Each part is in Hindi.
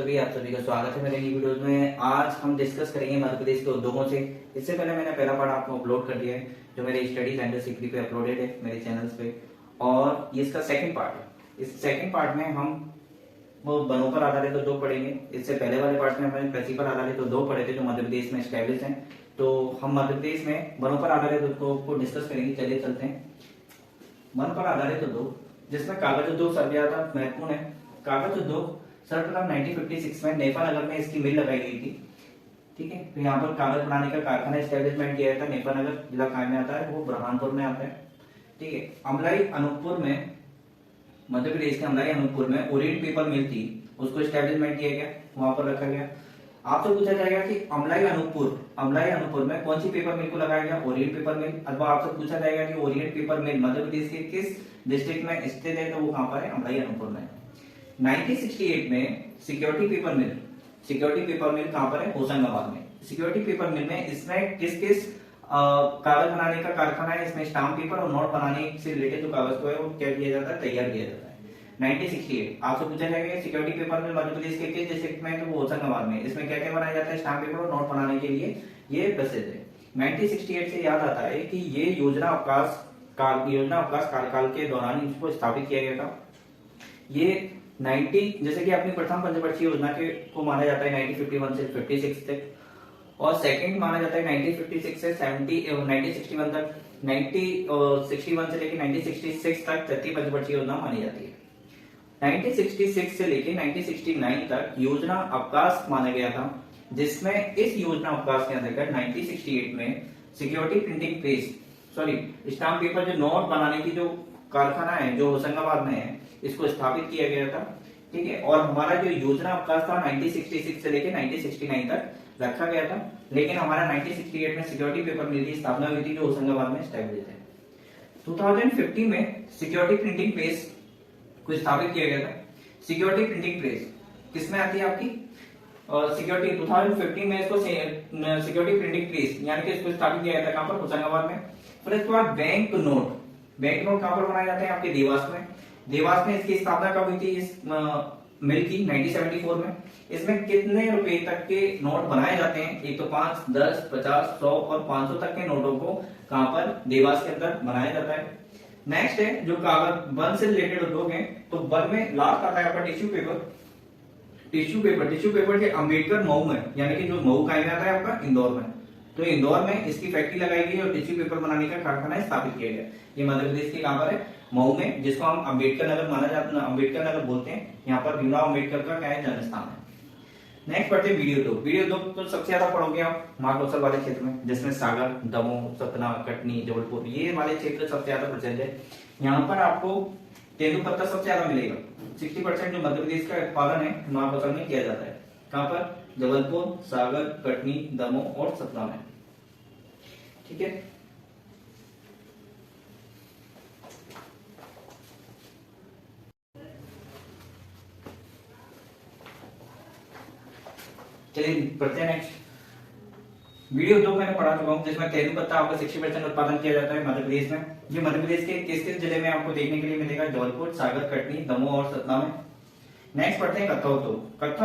आप सभी का स्वागत है मेरे नई वीडियोज में। आज हम डिस्कस करेंगे मध्य प्रदेश के उद्योगों से। इससे पहले मैंने पहला पार्ट आपको अपलोड कर दिया है जो मेरे स्टडी सेंटर सीकरी पे अपलोडेड है मेरे चैनल्स पे, और ये इसका सेकंड पार्ट है। इस सेकंड पार्ट में हम वो वनों पर आधारित तो दो पढ़ेंगे। इससे पहले वाले पार्ट में हमने कृषि पर आधारित तो दो पढ़े थे जो मध्य प्रदेश में स्टैब्लिश हैं। तो हम मध्य प्रदेश में वनों पर आधारित उद्योग को डिस्कस करेंगे। चलिए चलते हैं। वन पर आधारित उद्योग जिसमें कागज उद्योग सबसे ज्यादा महत्वपूर्ण है। कागज उद्योग सर्वप्रथम 1956 में नेफानगर में इसकी मिल लगाई गई थी। ठीक है, तो यहाँ पर कागज बनाने का कारखाना एस्टेब्लिशमेंट किया था। नेफानगर जिला कहाँ में आता है, वो बुरहानपुर में आता है। ठीक है, अमलाई अनूपपुर में, मध्य प्रदेश के अमलाई अनूपपुर में ओरिएंट पेपर मिल थी, उसको एस्टेब्लिशमेंट किया गया, वहां पर रखा गया। आपसे पूछा जाएगा कि अमलाई अनूपपुर में कौन सी पेपर मिल को लगाया गया, ओरिएंट पेपर मिल। अथवा आपसे पूछा जाएगा कि ओरिएंट पेपर मिल मध्य प्रदेश के किस डिस्ट्रिक्ट में स्थित है, तो वो कहां पर है, अमलाई अनूपपुर में। 1968 में सिक्योरिटी पेपर मिल कहां पर है, होशंगाबाद में। सिक्योरिटी पेपर मिल में इसमें किस किस कागज बनाने का कारखाना है, इसमें स्टाम्प पेपर और नोट बनाने से रिलेटेड जो कागज को है वो क्या किया जाता है, तैयार किया जाता है। 1968 आपसे पूछा जाएगा सिक्योरिटी पेपर मिल मध्य प्रदेश के किस डिस्ट्रिक्ट में, तो वो होशंगाबाद में। इसमें क्या क्या बनाया जाता है, स्टाम्प पेपर और नोट बनाने के लिए ये प्रसिद्ध है। 1968 से याद आता है कि ये योजना अवकाश कार्यकाल के दौरान इसको स्थापित किया गया था। ये 90 जैसे कि अपनी प्रथम पंचवर्षीय योजना के को माना जाता है 1951 से 56 तक, और सेकंड माना जाता है 1956 से 1961 तक। 1961 से लेकर 1966 तक तृतीय पंचवर्षीय योजना मानी जाती है। 1966 से लेकर 1969 तक योजना अवकाश माना गया था, जिसमें इस योजना अवकाश के अंतर्गत 1968 में security printing press stamp paper जो नोट बनाने की जो कारखाना है जो होशंगाबाद में है, इसको स्थापित किया गया था। ठीक है, और हमारा जो योजना अवकाश था 1966 से लेकर 1969 तक रखा गया था, लेकिन हमारा 1968 में सिक्योरिटी पेपर मिल की स्थापना हुई थी जो होशंगाबाद में स्टैब्लिश है। 2050 में सिक्योरिटी प्रिंटिंग प्रेस को स्थापित किया गया था। सिक्योरिटी प्रिंटिंग प्रेस किसमें आती है आपकी, सिक्योरिटी 2015 में इसको सिक्योरिटी प्रिंटिंग प्रेस यानी कि इसको स्थापित किया गया था, कहां पर, होशंगाबाद में। फिर इसके बाद बैंक नोट कहां पर बनाए जाते हैं, आपके देवास में। देवास में इसकी स्थापना कब हुई थी, इस मिल की 1974 में। इसमें कितने रुपए तक के नोट बनाए जाते हैं, एक तो 5, 10, 50, 100 और 500 तक के नोटों को कहां पर, देवास के अंदर बनाया जाता है। नेक्स्ट है जो कागज वन से रिलेटेड उद्योग है, तो वन में लास्ट आता है आपका टिश्यू पेपर के अम्बेडकर मऊ में, यानी कि जो मऊ का आता है आपका इंदौर में, तो इंदौर में इसकी फैक्ट्री लगाई गई और टिश्यू पेपर बनाने का कारखाना स्थापित किया गया। ये मध्य प्रदेश के कहां पर है, मऊ में, जिसको हम अम्बेडकर नगर माना जाता है, अम्बेडकर नगर बोलते हैं। यहाँ पर भीमराव अम्बेडकर का क्या है, जन्म स्थान है। नेक्स्ट पढ़ते हैं वीडियो उद्योग तो सबसे ज्यादा पढ़ोगे आप महाकौशल वाले क्षेत्र में, जिसमें सागर, दमोह, सतना, कटनी, जबलपुर, ये वाले क्षेत्र सबसे ज्यादा प्रचलित है। यहाँ पर आपको तेंदुपत्ता सबसे ज्यादा मिलेगा। 60% जो मध्य प्रदेश का उत्पादन है महाकौशल में किया जाता है। कहां पर, जबलपुर, सागर, कटनी, दमोह और सतना में। ठीक है, चलिए पढ़ते हैं नेक्स्ट। वीडियो उद्योग मैंने पढ़ा चुका हूं, जिसमें तेंदुपत्ता आपका 60% उत्पादन किया जाता है मध्य प्रदेश में। ये मध्य प्रदेश के किस किस जिले में आपको देखने के लिए मिलेगा, जबलपुर, सागर, कटनी, दमोह और सतना में। नेक्स्ट पढ़ते हैं कत्था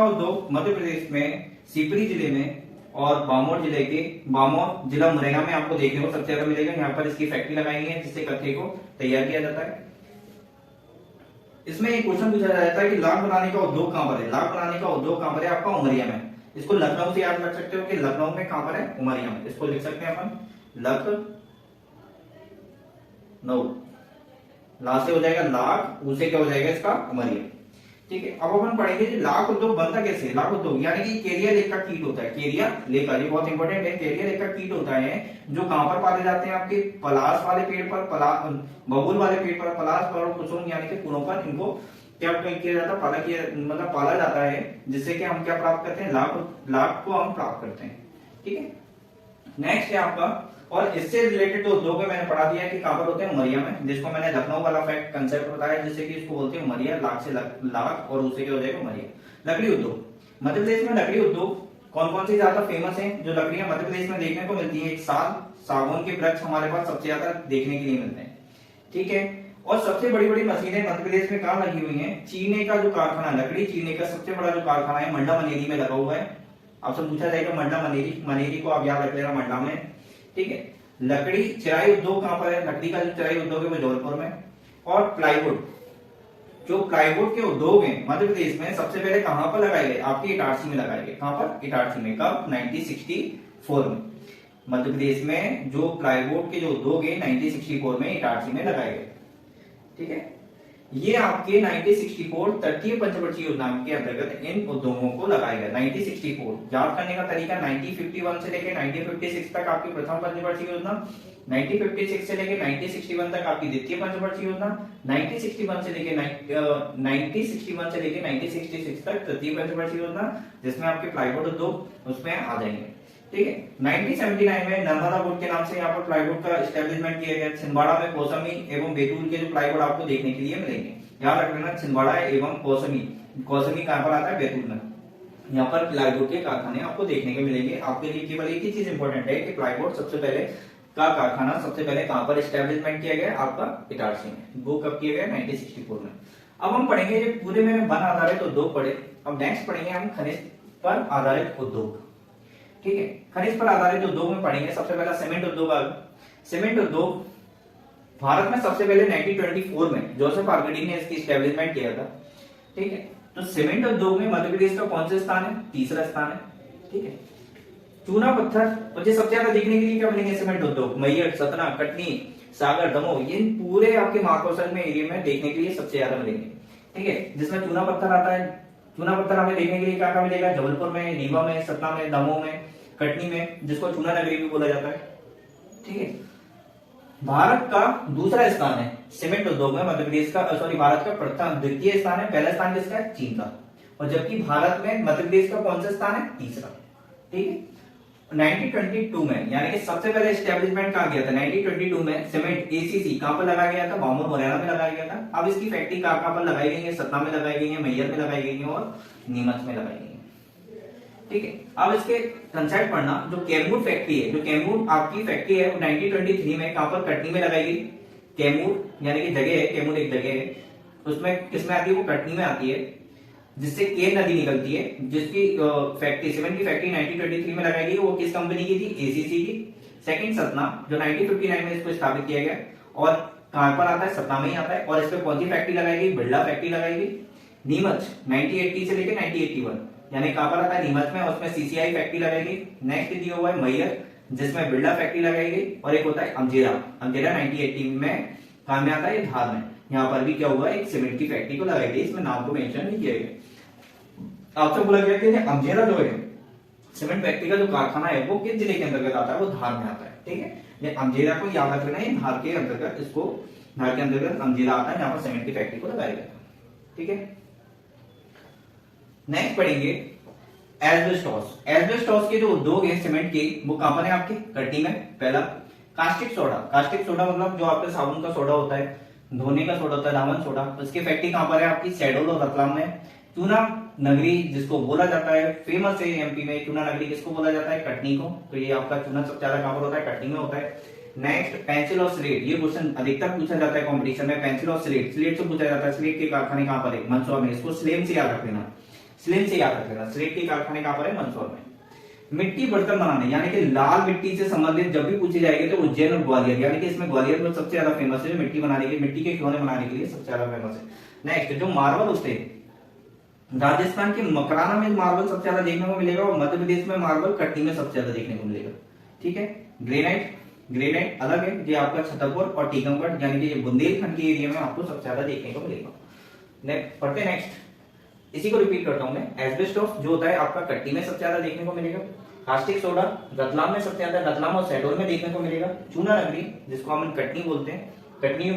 उद्योग मध्य प्रदेश में शिवपुरी जिले में और बामोर जिला मुरैना में आपको देखने को सबसे ज्यादा मिलेगा। यहाँ पर इसकी फैक्ट्री लगाई गई है जिससे कत्थे को तैयार किया जाता है। इसमें एक क्वेश्चन पूछा जाता है कि लाख बनाने का उद्योग कहां पर है, लाख बनाने का उद्योग कहां पर है, आपका उमरिया में। इसको लखनऊ से याद रख सकते हो कि लखनऊ में कहां पर है, उमरिया में। इसको लिख सकते हैं अपन लखनऊ, ला से हो जाएगा लाख, उसे क्या हो जाएगा इसका, उमरिया। ठीक है, अब अपन पढ़ेंगे कि लाख उद्योग बनता कैसे। लाख उद्योग यानी कि केरिया लेक का कीट होता है, केरिया लेक का, ये बहुत इंपॉर्टेंट है। केरिया लेक का कीट होता है जो कहां पर पाले जाते हैं, आपके पलाश वाले पेड़ पर, बबूल वाले पेड़ पर, पलाश पर, कुसुम यानी कि फूलों पर इनको क्या किया जाता है, पाला जाता है, जिससे कि हम क्या प्राप्त करते हैं, लाख को हम प्राप्त करते हैं। ठीक है, नेक्स्ट है आपका, और इससे रिलेटेड जो उद्योग है मैंने पढ़ा दिया कि कहां पर होते हैं, उमरिया में, जिसको मैंने लखनऊ वाला फैक्ट कंसेप्ट बताया, जिससे कि इसको बोलते हैं उमरिया, लाख से लाख और उससे क्या हो जाएगा, उमरिया। लकड़ी उद्योग मध्य प्रदेश में, लकड़ी उद्योग कौन कौन सी ज्यादा फेमस है जो लकड़ियां मध्य प्रदेश में देखने को मिलती है, एक सागौन के वृक्ष हमारे पास सबसे ज्यादा देखने के लिए मिलते हैं। ठीक है, और सबसे बड़ी बड़ी मशीनें मध्य प्रदेश में कहाँ लगी हुई हैं? चीनी का जो कारखाना, लकड़ी चीनी का सबसे बड़ा जो कारखाना है मंडा मनेरी में लगा हुआ है। आपसे पूछा जाएगा मंडा मनेरी, मनेरी को आप याद रख लेना मंडा में, ठीक है। लकड़ी चिराई उद्योग कहाँ पर है? लकड़ी का जो चिराई उद्योग है वो जबलपुर में। और प्लाईवुड, जो प्लाईवुड के उद्योग हैं मध्य प्रदेश में सबसे पहले कहां पर लगाए गए? आपके इटारसी में लगाए गए। कहां पर? इटारसी में। कब? 1964 में। मध्य प्रदेश में जो प्लाईवुड के जो उद्योग है 1964 में इटारसी में लगाए गए, ठीक है। ये आपके 1964 तृतीय पंचवर्षीय योजना के अंतर्गत इन उद्योगों को लगाया गया। 1964 याद करने का तरीका, 1951 से लेकर 1956 तक आपकी प्रथम पंचवर्षीय योजना, 1956 से लेकर 1961 तक आपकी द्वितीय पंचवर्षीय योजना, 1961 से लेकर 1966 तक तृतीय पंचवर्षीय योजना, जिसमें आपके प्लाईवुड उद्योग उसमें आ जाएंगे, ठीक है। 1979 में नर्मदा बोर्ड के नाम से यहाँ पर प्लाईवुड का एस्टेब्लिशमेंट किया गया। छिंदवाड़ा में कौसमी एवं बैतूल के जो प्लाईवुड आपको देखने के लिए मिलेंगे, याद रख लेना, छिंदवाड़ा एवं कौसमी। कौसमी कहां पर आता है? बैतूल में। यहाँ पर प्लाईवुड के कारखाने आपको देखने को मिलेंगे। आपके लिए केवल एक ही चीज इंपॉर्टेंट है कि प्लाईवुड सबसे पहले का कारखाना सबसे पहले कहां पर एस्टेब्लिशमेंट किया गया? आपका इटारसी में। वो कब किया गया? 1964 में। अब हम पढ़ेंगे, ये पूरे में वन आधारित उद्योग पढ़े। अब नेक्स्ट पढ़ेंगे हम खनिज पर आधारित उद्योग, ठीक है। खनिज पर आधारित उद्योग में पढ़ेंगे सबसे पहला सीमेंट उद्योग। सीमेंट उद्योग भारत में सबसे पहले 1924 में जोसेफ आर्किडीन ने इसकी एस्टेब्लिशमेंट किया था, ठीक है। तो सीमेंट उद्योग में मध्य प्रदेश का कौन सा स्थान है? तीसरा स्थान है, ठीक है। चूना पत्थर, मुझे सबसे ज्यादा देखने के लिए क्या मिलेंगे? सीमेंट उद्योग मैहर, सतना, कटनी, सागर, दमोह, ये पूरे आपके महाकौशल में एरिया में देखने के लिए सबसे ज्यादा मिलेंगे, ठीक है। जिसमें चूना पत्थर आता है। चूना पत्थर हमें देखने के लिए क्या मिलेगा? जबलपुर में, रीवा में, सतना में, दमोह में, कटनी में, जिसको चूना नगरी भी बोला जाता है, ठीक है। भारत का दूसरा स्थान है सीमेंट उद्योग में मध्य प्रदेश का, भारत का प्रथम द्वितीय स्थान है। पहला स्थान किसका है? चीन का। और जबकि भारत में मध्य प्रदेश का कौन सा स्थान है? तीसरा, ठीक है। 1922 में, यानी कि सबसे पहले एस्टेब्लिशमेंट कहां गया था? 1922 में सीमेंट एसीसी कहां पर लगाया गया था? बामूर मुरैना में लगाया गया था। अब इसकी फैक्ट्री कहां पर लगाई गई है? सतना में लगाई गई है, मैहर में लगाई गई है और नीमच में लगाई गई है, ठीक है। अब इसके कंसेप्ट पढ़ना, जो कैमूर फैक्ट्री है, जो कैमूर आपकी फैक्ट्री है, 1923 में कहां पर? कटनी में लगाई गई। कैमूर यानी कि जगह है, कैमूर एक जगह है, उसमें किसमें आती है? वो कटनी में आती है, जिससे केन नदी निकलती है, जिसकी फैक्ट्री, सीमेंट की फैक्ट्री 1923 में लगाई गई। वो किस कंपनी की थी? एसीसी की। सेकंड सतना, जो 1959 में इसको स्थापित किया गया, और कहां पर आता है? सतना में ही आता है। और इस पे कौन सी फैक्ट्री लगाई गई? बिरला फैक्ट्री लगाई गई। नीमच 1980 से लेकर 1981, यानी कहां पर आता है? नीमच में, उसमें सीसीआई फैक्ट्री लगाई गई। नेक्स्ट दिया हुआ है मैहर, जिसमें बिरला फैक्ट्री लगाई गई। और एक होता है अमजेरा। अमजेरा 1980 में कहां में आता है? धार में। यहाँ पर भी क्या हुआ? एक सीमेंट की फैक्ट्री को लगाई गई, इसमें नाम को मेंशन नहीं किया गया। आपसे बोला गया कि अमजेरा जो है सीमेंट फैक्ट्री का जो कारखाना है वो किस जिले के अंतर्गत आता है? वो धार में आता है, ठीक है। ये अमजेरा को याद रखना है, धार के अंतर्गत, इसको धार के अंतर्गत अमजेरा आता है, जहां पर सीमेंट की फैक्ट्री को लगाया गया, ठीक है। नेक्स्ट पढ़ेंगे एस्बेस्टॉस। एस्बेस्टॉस के जो उद्योग है सीमेंट के, वो कहां पर है? आपके कटनी में। पहला कास्टिक सोडा। कास्टिक सोडा मतलब जो आपके साबुन का सोडा होता है, धोने का सोडा होता है, रावण सोडा, उसकी फैक्ट्री कहां पर है? आपकी शहडोल और रतलाम में। चूना नगरी जिसको बोला जाता है, फेमस है एमपी में, चूना नगरी किसको बोला जाता है? कटनी को। तो ये आपका चूना सबसे ज्यादा कहां पर होता है? कटनी में होता है। नेक्स्ट पेंसिल और स्लेट, ये क्वेश्चन अधिकतर पूछा जाता है कंपटीशन में। पेंसिल और स्लेट, स्लेट से पूछा जाता है, स्लेट के कारखाने कहां पर है? मंदसौर में। इसको स्लेम से याद रख लेना, स्लेम से याद रख लेना। स्लेट के कारखाने कहां पर है? मंदसौर में। मिट्टी बर्तन बनाने, यानी कि लाल मिट्टी से संबंधित जब भी पूछे जाएंगे तो उज्जैन और ग्वालियर, यानी कि इसमें ग्वालियर में सबसे ज्यादा फेमस है मिट्टी बनाने के, मिट्टी के खिलौने बनाने के लिए सबसे ज्यादा फेमस है। नेक्स्ट जो मार्बल होते हैं, राजस्थान के मकराना में मार्बल सबसे ज्यादा देखने को मिलेगा, और मध्य प्रदेश में मार्बल कटनी में सबसे ज्यादा देखने को मिलेगा, ठीक है। ग्रेनाइट, ग्रेनाइट अलग है, ये आपका छतरपुर और टीकमगढ़ यानी कि बुंदेलखंड के एरिया में आपको सबसे ज्यादा देखने को मिलेगा। नेक्स्ट पढ़ते हैं, नेक्स्ट इसी को रिपीट करता हूं मैं। एस्बेस्टॉस जो होता है आपका कटनी में सबसे ज्यादा देखने को मिलेगा। कास्टिक सोडा रतलाम में सबसे ज्यादा, रतलाम और शहडोल में देखने को मिलेगा। चूना नगरी जिसको हम कटनी बोलते हैं, कटनी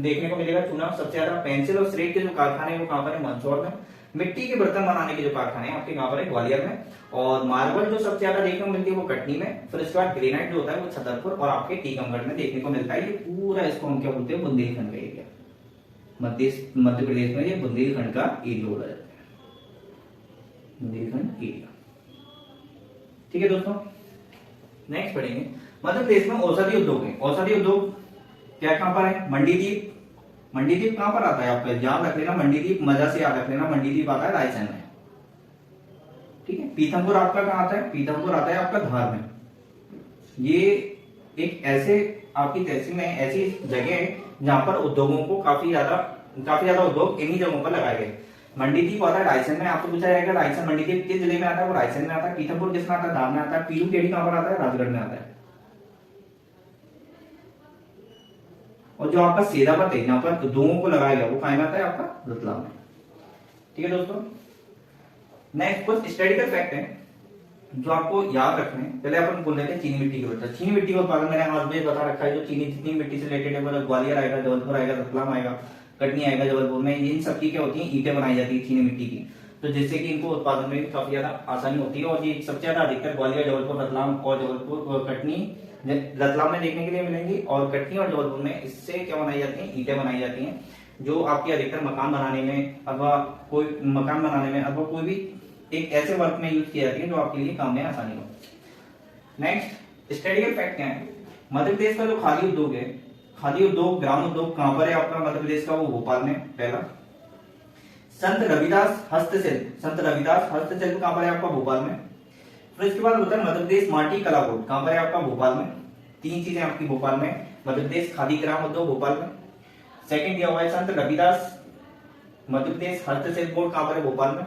देखने को मिलेगा चूना सबसे ज्यादा। पेंसिल और स्लेट के जो कारखाने हैं वो कहां पर है? मंदसौर में। मिट्टी के बर्तन बनाने के जो कारखाने हैं आपके कहां पर है? ग्वालियर में। और मार्बल जो सबसे ज्यादा देखने को मिलती है वो कटनी में। फिर इसके बाद ग्रेनाइट जो होता है वो छतरपुर और आपके टीकमगढ़ में देखने को मिलता है। ये पूरा इसको हम क्या बोलते हैं? बुंदेलखंड का एरिया, मध्य प्रदेश में ये बुंदेलखंड का एरिया बोला जाता है, बुंदेलखंड एरिया, ठीक है दोस्तों। नेक्स्ट पढ़ेंगे मध्य प्रदेश में औषधि उद्योग है। औषधि उद्योग क्या कहां पर है? मंडीदीप, मंडीदीप कहां पर आता है आपका, याद रख लेना मंडीदीप, मजा से याद रख लेना मंडीदीप आता है रायसेन में, ठीक है। पीथमपुर आपका कहां आता है, पीथमपुर आता है आपका धार में। ये एक ऐसे आपकी तहसील में ऐसी जगह है जहां पर उद्योगों को काफी ज्यादा उद्योग इन्हीं जगहों पर लगाए गए। मंडीदीप आता है रायसेन में, आपको पूछा जाएगा रायसेन मंडीदीप किस जिले में आता है, वो रायसेन में आता है। पीथमपुर किसमें आता है, धार में आता है। पीलू केडी कहां पर आता है, राजगढ़ में आता है। और जो आपका सेदापत है जहां पर उद्योगों को लगाया गया वो कहां में आता है आपका, रतलाम में, ठीक है दोस्तों। नेक्स्ट कुछ हिस्टोरिकल फैक्ट है जो आपको याद रखने हैं। पहले अपन बोल रहे थे चीनी मिट्टी के उत्पादन। चीनी मिट्टी का उत्पादन मैंने आज भी बता रखा है, जो चीनी जितनी मिट्टी से रिलेटेड है, मतलब ग्वालियर आएगा, जबलपुर आएगा, रतलाम आएगा, कटनी आएगा, जबलपुर में इन सब की क्या होती है, ईंटें बनाई जाती है चीनी मिट्टी की, तो जिससे कि इनको उत्पादन में भी काफी ज्यादा आसानी होती है। और ये सबसे ज्यादा अधिकतर ग्वालियर, जबलपुर, रतलाम और जबलपुर कटनी, रतलाम में देखने के लिए मिलेंगी, और कटनी और जबलपुर में इससे क्या बनाई जाती है, ईंटें बनाई जाती हैं, जो आपके अधिकतर मकान बनाने में अथवा कोई मकान बनाने में अथवा कोई भी एक ऐसे वर्क में यूज की जाती है जो आपके लिए काम में आसानी हो। नेक्स्ट हिस्टोरिकल फैक्ट क्या है, मध्य प्रदेश का जो खादी उद्योग है, खादी उद्योग, ग्राम उद्योग कहां पर है आपका मध्य प्रदेश का, वो भोपाल में। पहला संत रविदास हस्तशिल्प, संत रविदास हस्तशिल्प कहां पर है आपका, भोपाल में। फिर इसके बाद होता है मध्य प्रदेश माटी कला बोर्ड, कहां पर है आपका, भोपाल में। तीन चीजें आपकी भोपाल में, मध्य प्रदेश खादी ग्राम उद्योग भोपाल में। सेकंड दिया हुआ है संत रविदास मध्य प्रदेश हस्तशिल्प बोर्ड कहां पर है, भोपाल में।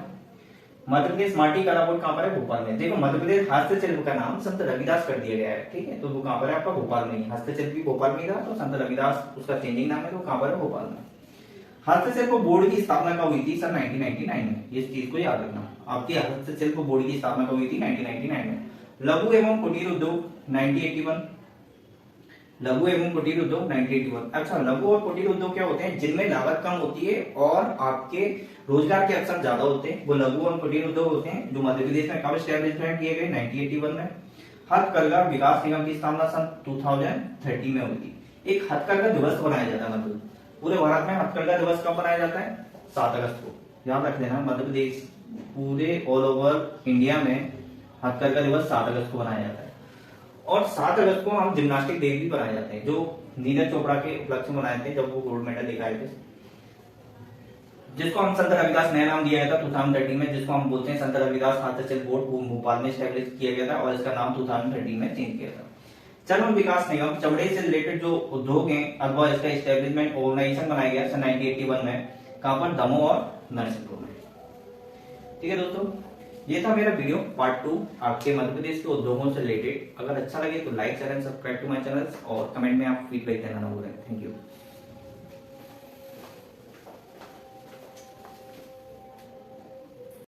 मध्य प्रदेश माटी कला बोर्ड कहां पर है, भोपाल में। देखो मध्य प्रदेश हस्तशिल्प का नाम संत रविदास कर दिया गया है, ठीक है, तो वो कहां पर है आपका, भोपाल में ही। हस्तशिल्प भी भोपाल में था, तो संत रविदास उसका चेंजिंग नाम है, तो कहां पर है, भोपाल में। हस्तशिल्प बोर्ड की स्थापना कब हुई थी, सन 1999 में। इस चीज को याद रखना, आपकी हस्तशिल्प बोर्ड की स्थापना कब हुई थी, 1999 में। लघु एवं कुटीर उद्योग 1981, लघु एवं कुटीर उद्योग 1981। अच्छा, लघु और कुटीर उद्योग क्या होते हैं, जिनमें लागत कम होती है और आपके रोजगार के अवसर ज्यादा होते हैं, वो लघु और कुटीर उद्योग होते हैं, जो मध्य प्रदेश में कब एस्टेब्लिशमेंट किए गए, 1981 में। हथकरघा विकास निगम की स्थापना सन 2030 में हुई थी। एक हथकरघा दिवस बनाया जाता है, मतलब पूरे भारत में हथकरघा दिवस कब मनाया जाता है, 7 अगस्त को। याद रख लेना, मध्य प्रदेश पूरे ऑल ओवर इंडिया में हथकरघा दिवस 7 अगस्त को मनाया जाता है। और 7 अगस्त को हम जिम्नास्टिक डे भी मनाए जाते हैं, जो नीरज चोपड़ा के उपलक्ष्य में मनाए थे, जब वो गोल्ड मेडल लेकर आए थे, जिसको हम संत रविदास नया नाम दिया गया था 2013 में, जिसको हम बोलते हैं संत रविदास हस्तशिल्प बोर्ड, भोपाल में स्टैब्लिश किया गया था और इसका नाम 2013 में चेंज किया था। चर्म विकास निगम, चमड़े से रिलेटेड जो उद्योग हैं अथवा इसका स्टैब्लिशमेंट ऑर्गेनाइजेशन बनाया गया सन 1981 में, कहां पर, दमोह और नरसिंहपुर में, ठीक है दोस्तों। ये था मेरा वीडियो पार्ट 2 आपके मध्य प्रदेश के उद्योगों से रिलेटेड। अगर अच्छा लगे तो like, channel subscribe to my channel और कमेंट में आप फीडबैक देना ना भूलें। Thank you.